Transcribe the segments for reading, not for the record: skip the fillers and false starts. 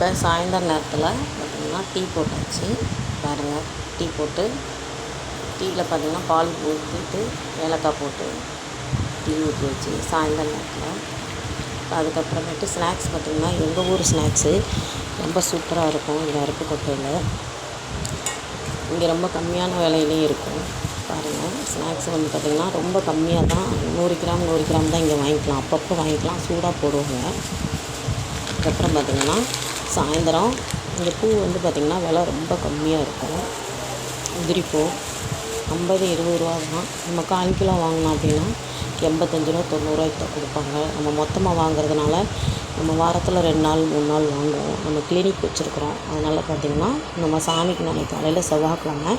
இப்போ சாயந்தர நேரத்தில் பார்த்திங்கன்னா டீ போட்டாச்சு பாருங்கள். டீ போட்டு டீயில் பார்த்திங்கன்னா பால் ஊற்றிட்டு ஏலக்காய் போட்டு டீ ஊற்றி வச்சு சாயந்தர நேரத்தில். அதுக்கப்புறமேட்டு ஸ்நாக்ஸ் பார்த்திங்கன்னா எங்கள் ஊர் ஸ்நாக்ஸு ரொம்ப சூப்பராக இருக்கும். இந்த அருப்புக்கோட்டையில் இங்கே ரொம்ப கம்மியான விலையிலையும் இருக்கும். பாருங்கள், ஸ்நாக்ஸ் வந்து பார்த்திங்கன்னா ரொம்ப கம்மியாக தான், 100 கிராம் தான் இங்கே வாங்கிக்கலாம். அப்பப்போ வாங்கிக்கலாம், சூடாக போடுவாங்க. அதுக்கப்புறம் பார்த்திங்கன்னா சாயந்தரம் இந்த பூ வந்து பார்த்திங்கன்னா விலை ரொம்ப கம்மியாக இருக்கும். உதிரிப்பூ 50-20 ரூபா தான். நம்ம 1/4 கிலோ வாங்கினோம் அப்படின்னா 85 ரூபா 90 ரூபாய்க்கு தான் கொடுப்பாங்க. நம்ம மொத்தமாக வாங்குறதுனால நம்ம வாரத்தில் 2 நாள் 3 நாள் வாங்குவோம். நம்ம கிளினிக் வச்சுருக்குறோம். அதனால் பார்த்திங்கன்னா நம்ம சாமிக்கு நாளைக்கு காலையில் செவ்வாய்க்கிழமை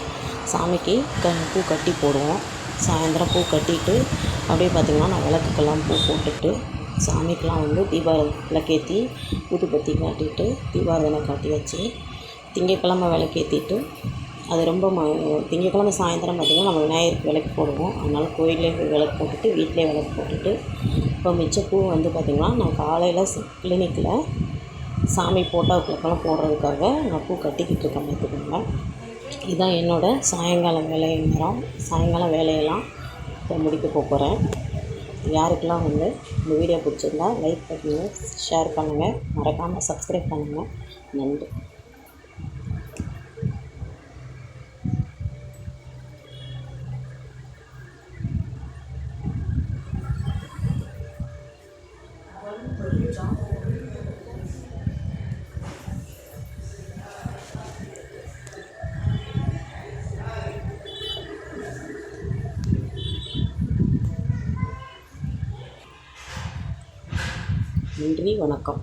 சாமிக்கு பூ கட்டி போடுவோம். சாயந்தரம் பூ கட்டிட்டு அப்படியே பார்த்திங்கன்னா நான் விளக்குக்கெல்லாம் பூ போட்டுட்டு சாமிக்கெலாம் வந்து விளக்கேற்றி ஊதுபத்தி காட்டிட்டு தீபாராதனை காட்டி வச்சு திங்கட்கிழமை விளக்கேற்றிட்டு அது ரொம்ப திங்கட்கிழமை சாயந்தரம் பார்த்திங்கன்னா நம்ம விநாயகருக்கு விளக்கு போடுவோம். அதனால் கோயிலே போய் விளக்கு போட்டுட்டு வீட்டிலே விளக்கு போட்டுட்டு இப்போ மிச்ச பூ வந்து பார்த்திங்கன்னா நான் காலையில் கிளினிக்கில் சாமி ஃபோட்டோக்களுக்கெல்லாம் போடுறதுக்காக நான் பூ கட்டிக்கிட்டு இருக்கேன் பார்த்துக்கோங்க. இதுதான் என்னோடய சாயங்காலம் நேரம். சாயங்காலம் வேலையெல்லாம் இப்போ முடிக்க போகிறேன். யாருக்கெல்லாம் வந்து இந்த வீடியோ பிடிச்சிருந்தா லைக் பண்ணுங்கள், ஷேர் பண்ணுங்கள், மறக்காமல் சப்ஸ்கிரைப் பண்ணுங்கள். நன்றி. நன்றி, வணக்கம்.